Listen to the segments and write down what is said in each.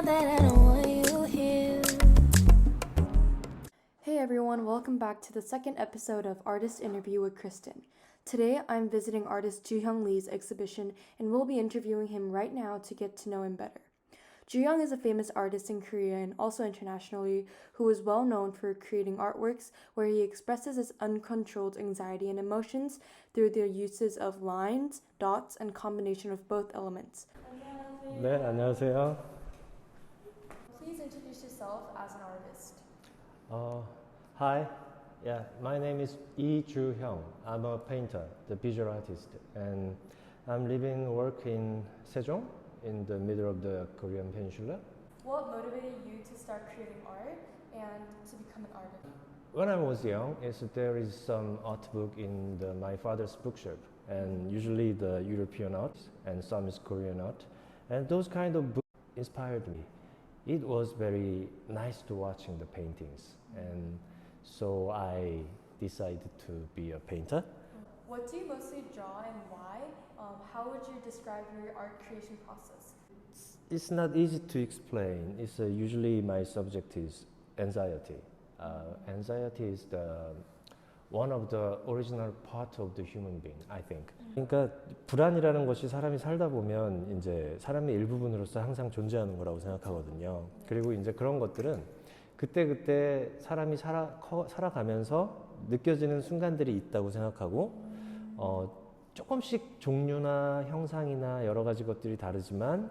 that I don't want you here. Hey everyone, welcome back to the second episode of Artist Interview with Kristen. Today I'm visiting artist Joo-hyung Lee's exhibition and we'll be interviewing him right now to get to know him better. Joo-hyung is a famous artist in Korea and also internationally who is well known for creating artworks where he expresses his uncontrolled anxiety and emotions through the uses of lines, dots, and combination of both elements. 네, 안녕하세요. Please introduce yourself as an artist. Hi, yeah, my name is Lee Joo-hyung. I'm a painter, the visual artist, and I'm living and work in Sejong, in the middle of the Korean peninsula. What motivated you to start creating art and to become an artist? When I was young, there is some art book in my father's bookshop, and usually the European art and some is Korean art, and those kind of books inspired me. It was very nice to watching the paintings, and so I decided to be a painter. What do you mostly draw and why? How would you describe your art creation process? It's not easy to explain. It's usually my subject is anxiety. Anxiety is one of the original part of the human being, I think. 그러니까 불안이라는 것이 사람이 살다 보면 이제 사람의 일부분으로서 항상 존재하는 거라고 생각하거든요. 그리고 이제 그런 것들은 그때 사람이 살아가면서 느껴지는 순간들이 있다고 생각하고 조금씩 종류나 형상이나 여러 가지 것들이 다르지만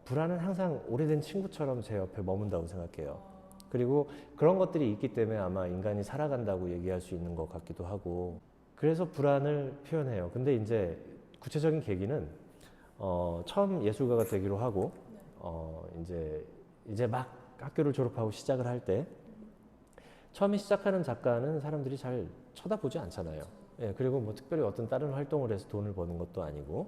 불안은 항상 오래된 친구처럼 제 옆에 머문다고 생각해요. 그리고 그런 것들이 있기 때문에 아마 인간이 살아간다고 얘기할 수 있는 것 같기도 하고, 그래서 불안을 표현해요. 근데 이제 구체적인 계기는 처음 예술가가 되기로 하고 이제 막 학교를 졸업하고 시작을 할 때 처음에 시작하는 작가는 사람들이 잘 쳐다보지 않잖아요. 예, 그리고 뭐 특별히 어떤 다른 활동을 해서 돈을 버는 것도 아니고,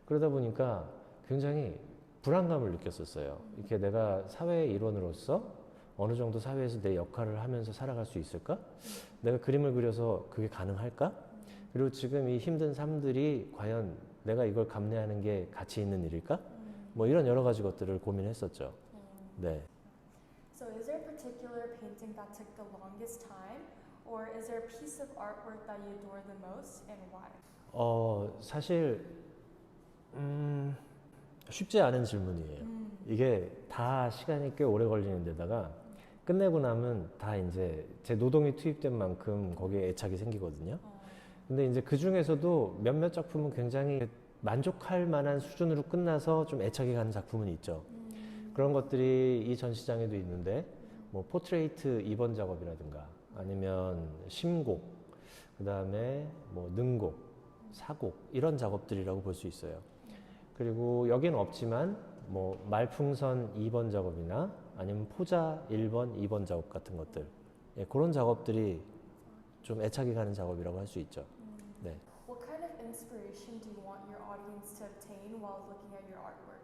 그러다 보니까 굉장히 불안감을 느꼈었어요. 이렇게 내가 사회의 일원으로서 어느 정도 사회에서 내 역할을 하면서 살아갈 수 있을까? 내가 그림을 그려서 그게 가능할까? 그리고 지금 이 힘든 삶들이 과연 내가 이걸 감내하는 게 가치 있는 일일까? 뭐 이런 여러 가지 것들을 고민했었죠. 네. So is there a particular painting that took the longest time? Or is there a piece of artwork that you adore the most and why? 사실 쉽지 않은 질문이에요. 이게 다 시간이 꽤 오래 걸리는 데다가 끝내고 나면 다 이제 제 노동이 투입된 만큼 거기에 애착이 생기거든요. 근데 이제 그 중에서도 몇몇 작품은 굉장히 만족할 만한 수준으로 끝나서 좀 애착이 가는 작품은 있죠. 그런 것들이 이 전시장에도 있는데, 뭐 포트레이트 2번 작업이라든가 아니면 심곡, 그 다음에 뭐 능곡, 사곡 이런 작업들이라고 볼 수 있어요. 그리고 여기는 없지만 뭐 말풍선 2번 작업이나 아니면 포자 1번, 2번 작업 같은 것들, 예, 그런 작업들이 좀 애착이 가는 작업이라고 할 수 있죠. 네. What kind of inspiration do you want your audience to obtain while looking at your artwork?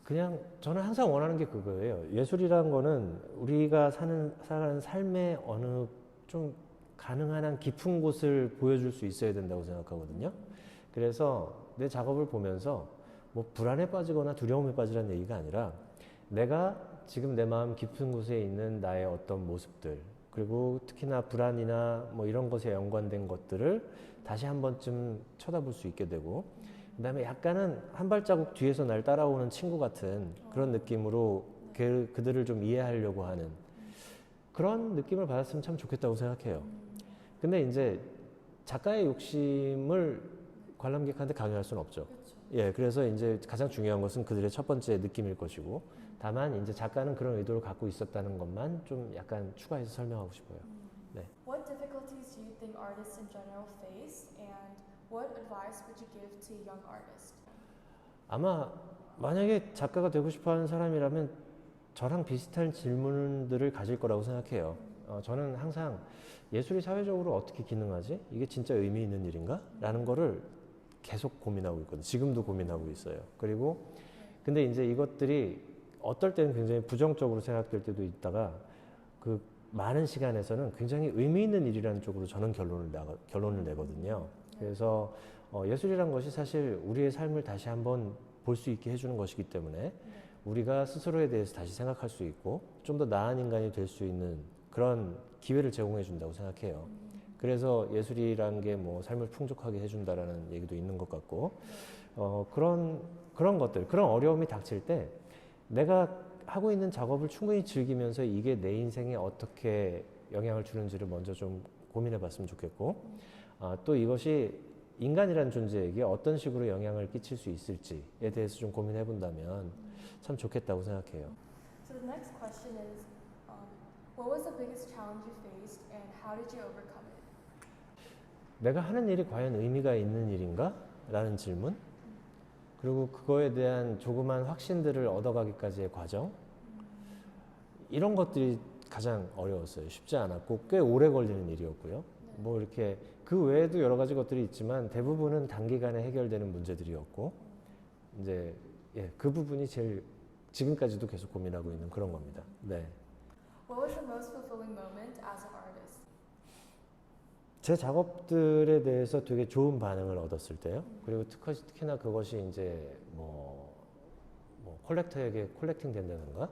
그냥 저는 항상 원하는 게 그거예요. 예술이라는 거는 우리가 살아가는 삶의 어느 좀 가능한 한 깊은 곳을 보여줄 수 있어야 된다고 생각하거든요. 그래서 내 작업을 보면서 뭐 불안에 빠지거나 두려움에 빠지라는 얘기가 아니라 내가 지금 내 마음 깊은 곳에 있는 나의 어떤 모습들, 그리고 특히나 불안이나 뭐 이런 것에 연관된 것들을 다시 한 번쯤 쳐다볼 수 있게 되고, 그 다음에 약간은 한 발자국 뒤에서 날 따라오는 친구 같은 그런 느낌으로 그들을 좀 이해하려고 하는 그런 느낌을 받았으면 참 좋겠다고 생각해요. 근데 이제 작가의 욕심을 관람객한테 강요할 수는 없죠. 예, 그래서 이제 가장 중요한 것은 그들의 첫 번째 느낌일 것이고, 다만 이제 작가는 그런 의도를 갖고 있었다는 것만 좀 약간 추가해서 설명하고 싶어요. 네. What difficulties do you think artists in general face and what advice would you give to a young artist? 아마 만약에 작가가 되고 싶어 하는 사람이라면 저랑 비슷한 질문들을 가질 거라고 생각해요. 저는 항상 예술이 사회적으로 어떻게 기능하지? 이게 진짜 의미 있는 일인가? 라는 거를 계속 고민하고 있거든요. 지금도 고민하고 있어요. 그리고 근데 이제 이것들이 어떨 때는 굉장히 부정적으로 생각될 때도 있다가 그 많은 시간에서는 굉장히 의미 있는 일이라는 쪽으로 저는 결론을 내거든요. 그래서 예술이란 것이 사실 우리의 삶을 다시 한번 볼 수 있게 해주는 것이기 때문에 우리가 스스로에 대해서 다시 생각할 수 있고 좀 더 나은 인간이 될 수 있는 그런 기회를 제공해 준다고 생각해요. 그래서 예술이란 게 뭐 삶을 풍족하게 해준다라는 얘기도 있는 것 같고 그런 것들, 그런 어려움이 닥칠 때 내가 하고 있는 작업을 충분히 즐기면서 이게 내 인생에 어떻게 영향을 주는지를 먼저 좀 고민해 봤으면 좋겠고 또 이것이 인간이란 존재에게 어떤 식으로 영향을 끼칠 수 있을지에 대해서 좀 고민해 본다면 참 좋겠다고 생각해요. So the next question is, what was the biggest challenge you faced and how did you overcome it? 내가 하는 일이 과연 의미가 있는 일인가? 라는 질문. 그리고 그거에 대한 조그만 확신들을 얻어가기까지의 과정. 이런 것들이 가장 어려웠어요. 쉽지 않았고 꽤 오래 걸리는 일이었고요. 뭐 이렇게 그 외에도 여러 가지 것들이 있지만 대부분은 단기간에 해결되는 문제들이었고 이제 그 부분이 제일 지금까지도 계속 고민하고 있는 그런 겁니다. 네. What was the most fulfilling moment as an artist? 제 작업들에 대해서 되게 좋은 반응을 얻었을 때요. 그리고 특히나 그것이 이제 뭐 콜렉터에게 콜렉팅 된다든가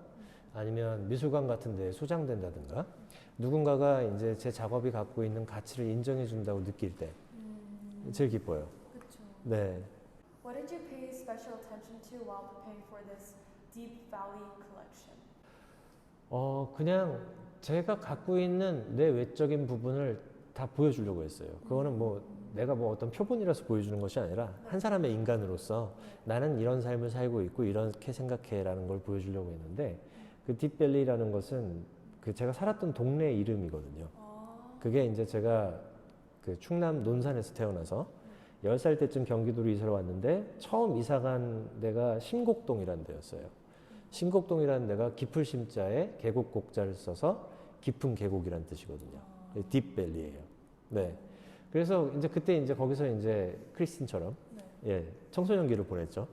아니면 미술관 같은 데에 소장된다든가 누군가가 이제 제 작업이 갖고 있는 가치를 인정해 준다고 느낄 때 제일 기뻐요. 그렇죠. 네. What did you pay special attention to while preparing for this Deep Valley collection? 그냥 제가 갖고 있는 내 외적인 부분을 다 보여주려고 했어요. 그거는 뭐 내가 뭐 어떤 표본이라서 보여주는 것이 아니라 한 사람의 인간으로서 나는 이런 삶을 살고 있고 이렇게 생각해라는 걸 보여주려고 했는데 그 딥밸리라는 것은 그 제가 살았던 동네 이름이거든요. 그게 이제 제가 그 충남 논산에서 태어나서 10살 때쯤 경기도로 이사를 왔는데 처음 이사 간 데가 심곡동이라는 데였어요. 심곡동이라는 데가 깊을 심자에 계곡 곡자를 써서 깊은 계곡이라는 뜻이거든요. 딥밸리예요. 네. 그래서 이제 그때 이제 거기서 이제 크리스틴처럼 청소년기를 보냈죠.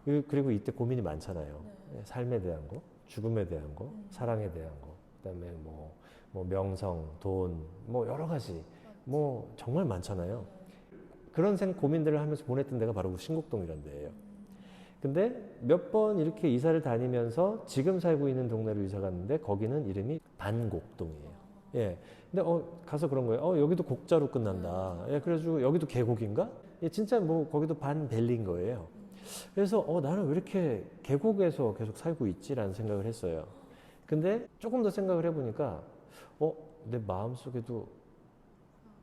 그리고 이때 고민이 많잖아요. 삶에 대한 거, 죽음에 대한 거, 사랑에 대한 거, 그다음에 뭐 명성, 돈, 뭐 여러 가지 뭐 정말 많잖아요. 그런 고민들을 하면서 보냈던 데가 바로 심곡동이라는 데예요. 근데 몇 번 이렇게 이사를 다니면서 지금 살고 있는 동네로 이사 갔는데 거기는 이름이 반곡동이에요. 예. 근데 가서 그런 거예요. 여기도 곡자로 끝난다. 예, 그래가지고 여기도 계곡인가? 예, 진짜 뭐 거기도 반밸리인 거예요. 그래서 나는 왜 이렇게 계곡에서 계속 살고 있지라는 생각을 했어요. 근데 조금 더 생각을 해보니까 내 마음속에도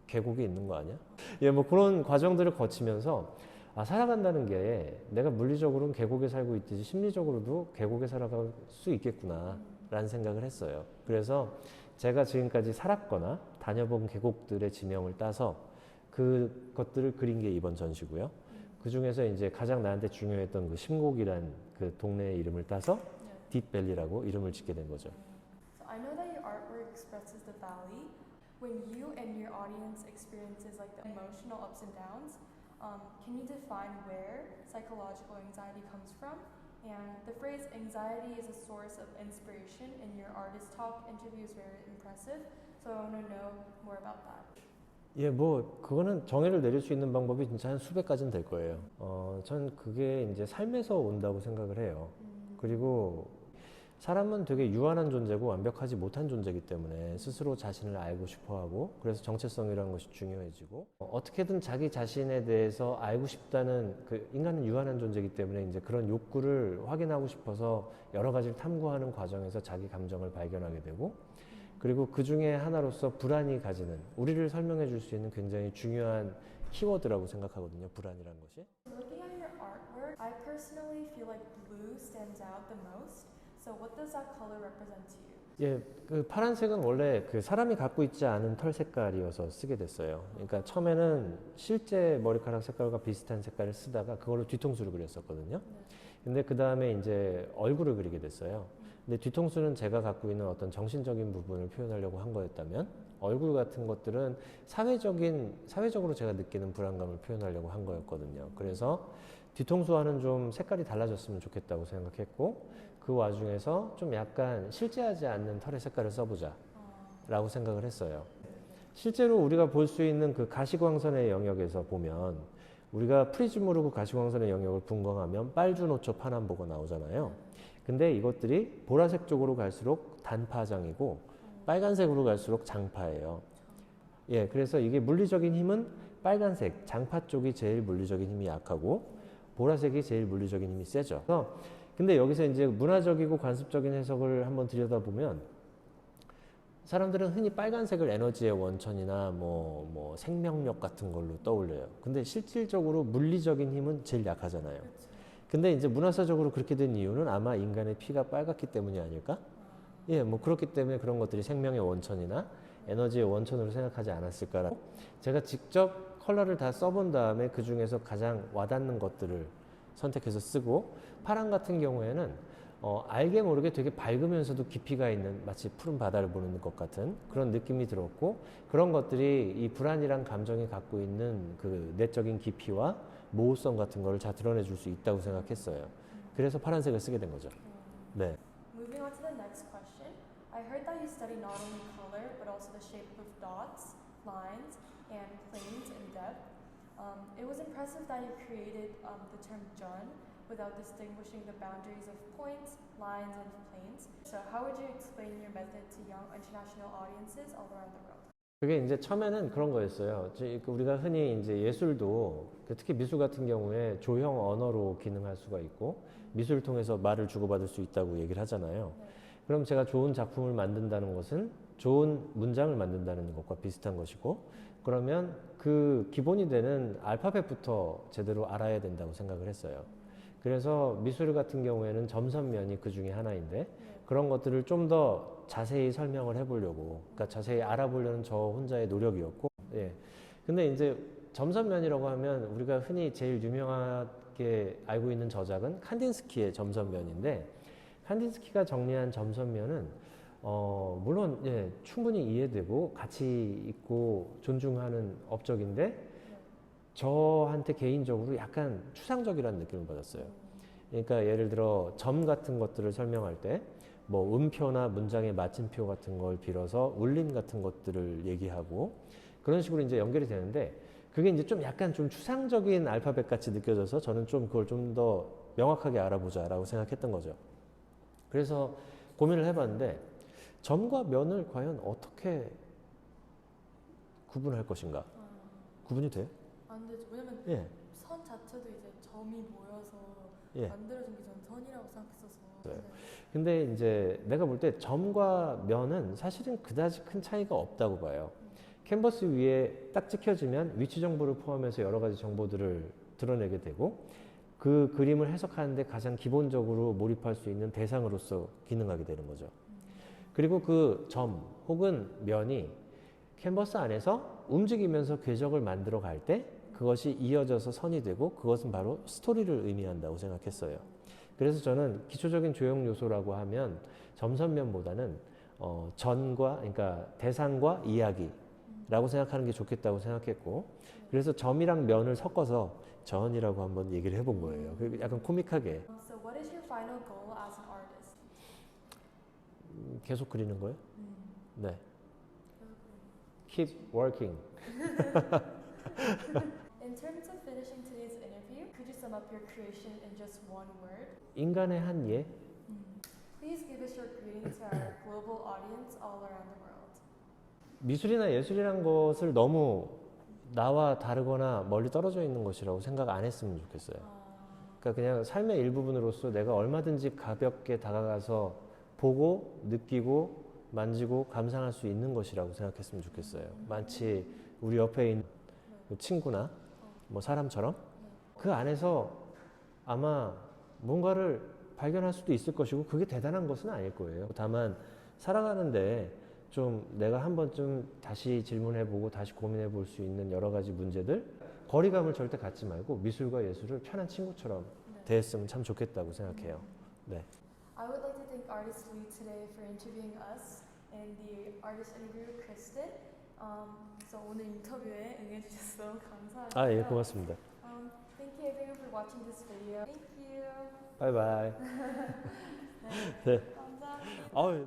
계곡이 있는 거 아니야? 예, 뭐 그런 과정들을 거치면서 살아간다는 게 내가 물리적으로는 계곡에 살고 있듯이 심리적으로도 계곡에 살아갈 수 있겠구나 라는 생각을 했어요. 그래서 제가 지금까지 살았거나 다녀본 계곡들의 지명을 따서 그것들을 그린 게 이번 전시고요. 그 중에서 이제 가장 나한테 중요했던 그 심곡이란 그 동네의 이름을 따서 딥밸리라고 이름을 짓게 된 거죠. So I know that your artwork expresses the valley. When you and your audience experiences like the emotional ups and downs, can you define where psychological anxiety comes from? And the phrase anxiety is a source of inspiration in your artist talk interview is very impressive. So I want to know more about that. 예, 뭐 그거는 정의를 내릴 수 있는 방법이 진짜 한 수백 가지는 될 거예요. 전 그게 이제 삶에서 온다고 생각을 해요. 그리고 사람은 되게 유한한 존재고 완벽하지 못한 존재이기 때문에 스스로 자신을 알고 싶어하고 그래서 정체성이라는 것이 중요해지고 어떻게든 자기 자신에 대해서 알고 싶다는 그 인간은 유한한 존재이기 때문에 이제 그런 욕구를 확인하고 싶어서 여러 가지를 탐구하는 과정에서 자기 감정을 발견하게 되고 그리고 그 중에 하나로서 불안이 가지는 우리를 설명해 줄 수 있는 굉장히 중요한 키워드라고 생각하거든요. 불안이라는 것이. Looking at your artwork, I personally feel like blue stands out the most. So what does that color represent to you? 예, 그 파란색은 원래 그 사람이 갖고 있지 않은 털 색깔이어서 쓰게 됐어요. 그러니까 처음에는 실제 머리카락 색깔과 비슷한 색깔을 쓰다가 그걸로 뒤통수를 그렸었거든요. 근데 그 다음에 이제 얼굴을 그리게 됐어요. 근데 뒤통수는 제가 갖고 있는 어떤 정신적인 부분을 표현하려고 한 거였다면 얼굴 같은 것들은 사회적으로 제가 느끼는 불안감을 표현하려고 한 거였거든요. 그래서 뒤통수와는 좀 색깔이 달라졌으면 좋겠다고 생각했고 그 와중에서 좀 약간 실제하지 않는 털의 색깔을 써보자 라고 생각을 했어요. 실제로 우리가 볼 수 있는 그 가시광선의 영역에서 보면 우리가 프리즈모르고 가시광선의 영역을 분광하면 빨주노초 파남보가 나오잖아요. 근데 이것들이 보라색 쪽으로 갈수록 단파장이고 빨간색으로 갈수록 장파예요. 예, 그래서 이게 물리적인 힘은 빨간색, 장파 쪽이 제일 물리적인 힘이 약하고 보라색이 제일 물리적인 힘이 세죠. 근데 여기서 이제 문화적이고 관습적인 해석을 한번 들여다보면 사람들은 흔히 빨간색을 에너지의 원천이나 뭐 생명력 같은 걸로 떠올려요. 근데 실질적으로 물리적인 힘은 제일 약하잖아요. 근데 이제 문화사적으로 그렇게 된 이유는 아마 인간의 피가 빨갛기 때문이 아닐까? 예, 뭐 그렇기 때문에 그런 것들이 생명의 원천이나 에너지의 원천으로 생각하지 않았을까라고. 제가 직접 컬러를 다 써본 다음에 그 중에서 가장 와닿는 것들을 선택해서 쓰고, 파랑 같은 경우에는 알게 모르게 되게 밝으면서도 깊이가 있는 마치 푸른 바다를 보는 것 같은 그런 느낌이 들었고, 그런 것들이 이 불안이란 감정이 갖고 있는 그 내적인 깊이와 모호성 같은 걸 잘 드러내 줄 수 있다고 생각했어요. 그래서 파란색을 쓰게 된 거죠. 네. Moving on to the next question. I heard that you study not only color but also the shape of dots, lines, and planes in depth. It was impressive that you created the term 전 without distinguishing the boundaries of points, lines, and planes. So how would you explain your method to young international audiences all around the world? 그게 이제 처음에는 그런 거였어요. 우리가 흔히 이제 예술도 특히 미술 같은 경우에 조형 언어로 기능할 수가 있고 미술을 통해서 말을 주고받을 수 있다고 얘기를 하잖아요. 그럼 제가 좋은 작품을 만든다는 것은 좋은 문장을 만든다는 것과 비슷한 것이고, 그러면 그 기본이 되는 알파벳부터 제대로 알아야 된다고 생각을 했어요. 그래서 미술 같은 경우에는 점선면이 그 중에 하나인데 그런 것들을 좀 더 자세히 설명을 해보려고, 그러니까 자세히 알아보려는 저 혼자의 노력이었고, 예. 근데 이제 점선면이라고 하면 우리가 흔히 제일 유명하게 알고 있는 저작은 칸딘스키의 점선면인데, 칸딘스키가 정리한 점선면은 물론 예, 충분히 이해되고 가치 있고 존중하는 업적인데 저한테 개인적으로 약간 추상적이라는 느낌을 받았어요. 그러니까 예를 들어 점 같은 것들을 설명할 때 뭐 음표나 문장의 마침표 같은 걸 빌어서 울림 같은 것들을 얘기하고 그런 식으로 이제 연결이 되는데, 그게 이제 좀 약간 좀 추상적인 알파벳 같이 느껴져서 저는 좀 그걸 좀 더 명확하게 알아보자라고 생각했던 거죠. 그래서 고민을 해봤는데 점과 면을 과연 어떻게 구분할 것인가? 구분이 돼요? 안 되죠. 왜냐면 예. 선 자체도 이제 점이 모여서 예. 만들어진 게 저는 선이라고 생각했어서. 네. 네. 근데 이제 내가 볼 때 점과 면은 사실은 그다지 큰 차이가 없다고 봐요. 캔버스 위에 딱 찍혀지면 위치 정보를 포함해서 여러 가지 정보들을 드러내게 되고 그 그림을 해석하는데 가장 기본적으로 몰입할 수 있는 대상으로서 기능하게 되는 거죠. 그리고 그 점 혹은 면이 캔버스 안에서 움직이면서 궤적을 만들어 갈 때 그것이 이어져서 선이 되고 그것은 바로 스토리를 의미한다고 생각했어요. 그래서 저는 기초적인 조형 요소라고 하면 점선면보다는 전과, 그러니까 대상과 이야기라고 생각하는 게 좋겠다고 생각했고, 그래서 점이랑 면을 섞어서 전이라고 한번 얘기를 해본 거예요. 약간 코믹하게. So what is your final goal as an artist? 계속 그리는 거예요? 네. Keep working. In terms of finishing today's interview, could you sum up your creation in just one word? 인간의 한 예. Please give us your greeting to our global audience all around the world. 미술이나 예술이란 것을 너무 나와 다르거나 멀리 떨어져 있는 것이라고 생각 안 했으면 좋겠어요. 그러니까 그냥 삶의 일부분으로서 내가 얼마든지 가볍게 다가가서 보고 느끼고 만지고 감상할 수 있는 것이라고 생각했으면 좋겠어요. 마치 우리 옆에 있는 친구나 뭐 사람처럼 그 안에서 아마 뭔가를 발견할 수도 있을 것이고 그게 대단한 것은 아닐 거예요. 다만 살아가는데 좀 내가 한 번쯤 다시 질문해보고 다시 고민해볼 수 있는 여러 가지 문제들, 거리감을 절대 갖지 말고 미술과 예술을 편한 친구처럼 대했으면 참 좋겠다고 생각해요. 네. I would like to thank artist Lee today for interviewing us in the artist interview with Kristen. So 오늘 인터뷰에 응해주셔서 감사합니다. 아, 예, 고맙습니다. Thank you everyone for watching this video. Thank you. 바이바이. 네, 네. 감사합니다. 아유.